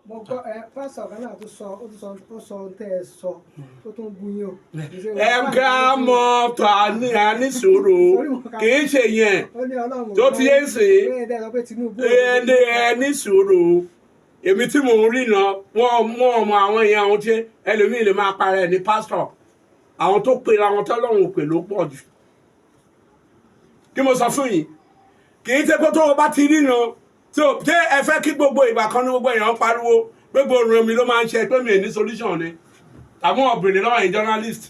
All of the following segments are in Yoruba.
mo gbọ́ pásítọ̀ kan náà tó sọ tẹ́ ẹ sọ tó tún buyín o. ká mọ tó a ní sùúrù kì í ṣe yẹn tó ti yé sè é ní sùúrù èmi tí mò ń rí náà wọ́n mọ àwọn èèyàn àwọn tí ẹlòmíì lè máa parẹ́ ní pásítọ̀ àwọn tó pe àwọn tọ́lọ́run pè ló pọ̀ jù kí mo sọ fún yín kì í ṣe pé tó o bá ti rí náà tí o tẹ ẹ fẹ́ kí gbogbo ìgbà kan ní gbogbo èèyàn pariwo gbogbo òrùn mi ló máa ń ṣe pé mi ò ní solution ni tàbí ọ̀bìnrin lọ́wọ́ yìí journalist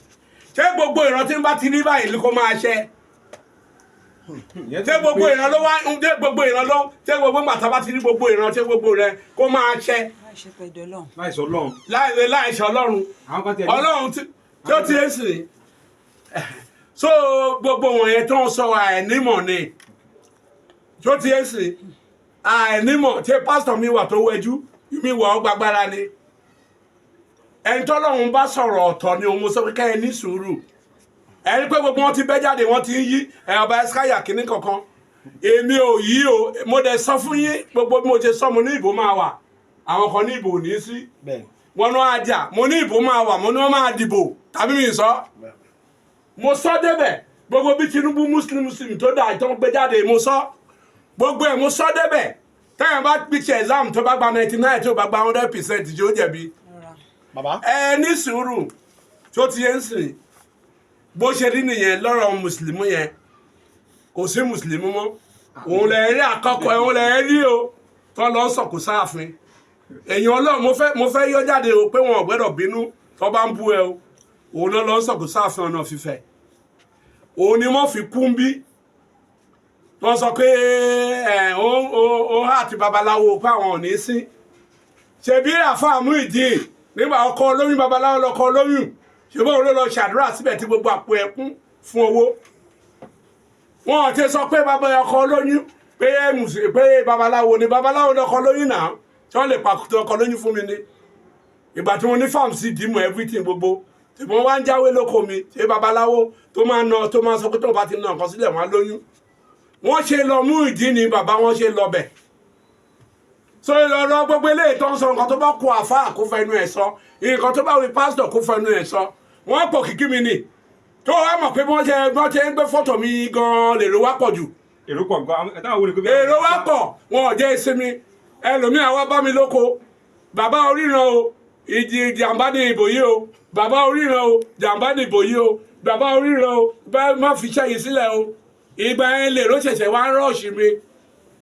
ṣé gbogbo ìran tí ń bá ti rí báyìí kó máa ṣe ṣé gbogbo ìran ló wá ṣé gbogbo ìran ló ṣé gbogbo màtá bá ti rí gbogbo ìran ṣé gbogbo rẹ kó máa ṣe láìsọ ọlọ́run ọlọ́run tí ó ti ń sìn so gbogbo wọ̀nyẹn tó ń sọ àìnímọ̀ ni tí ó ti ń sìn àìnímọ̀ tí pásítọ̀ mi wà tó wẹjú mi wà ó gbàgbára ni ẹni tọ́lọ́run bá sọ̀rọ̀ ọ̀tọ̀ ni òun sọ pé ká ẹ ní sùúrù ẹni pé gbogbo wọn ti bẹ́ jáde wọn ti ń yí ọba ẹskáyà kínní kankan èmi ò yí o mo dẹ̀ sọ fún yín gbogbo bí mo ṣe sọ mo ní ìbò máa wà àwọn kan ní ìbò ò ní sí wọn náà àjà mo ní ìbò máa wà mo ní wọn máa dìbò tàbí mi sọ mo sọ débẹ̀ gbogbo bí Tinubu muslim tó dà tó ń gbé jáde mo sọ gbogbo ẹ̀ mo sọ débẹ̀ tẹ́yìn bá pìtì exam tó bá gba 99 tó bá gba 100% tí ó jẹ̀bi ẹ ní sùúrù tó ti yẹn sìn bó ṣe rí nìyẹn lọ́rọ̀ mùsùlùmí yẹn kò sí mùsùlùmí mọ́ òun lè rí àkọ́kọ́ òun lè rí o tó lọ sọ̀kù sáàfin èèyàn ọlọ́run mo fẹ́ yọ jáde o pé wọn ò gbọ́dọ̀ bínú tó bá ń bú ẹ o òun náà lọ sọ̀kù sáàfin ọ̀nà fífẹ́ òun ni wọ́n fi kún bí wọ́n sọ pé ó hà àti babaláwo pé àwọn ò ní sí ṣebí àfáà Muyiden nígbà ọkọ olóyún babaláwo lọkọ olóyún ṣùgbọ́n òun ló lọ ṣàdúrà síbẹ̀ tí gbogbo àpò ẹkún fún owó wọn ò ti sọ pé bàbá ọkọ olóyún pé babaláwo ni babaláwo lọkọ olóyún náà tí wọ́n lè pàkúté ọkọ olóyún fún mi ni ìgbà tí wọ́n ní fáàmù sí dìímọ̀ everything gbogbo tí wọ́n wá ń jáwé lóko mi ṣé babaláwo tó máa sọ pé tó bá ti ná nǹkan sílẹ̀ wọ́n á lóyún wọ́n ṣe lọ Muyiden ni bàbá wọn ṣe lọ bẹ̀ so ìlọrọ gbogbo eléyìí tó ń sọ nǹkan tó bá kó àfáà kó fẹnu ẹ̀ sọ nǹkan tó bá wí pásítọ̀ kó fẹnu ẹ̀ sọ wọ́n pọ̀ kìkì mi nì tó wá mọ̀ pé wọ́n ṣe ń gbé fọ́tò mi gan lèrò wá pọ̀ jù èrò pọ̀ gan èrò wá pọ̀ wọn ò jẹ́ ìsinmi ẹlòmíà wá bá mi lóko bàbá oríran o ìjàmbá ní ìbò yìí o bàbá oríran o jàmbá ní ìbò yìí o bàbá oríran o bá má fi ṣẹ́yìn sílẹ̀ o ìgbà yẹn lèrò ṣẹ̀ṣẹ̀ wá ń rọ́ọ̀ṣì mi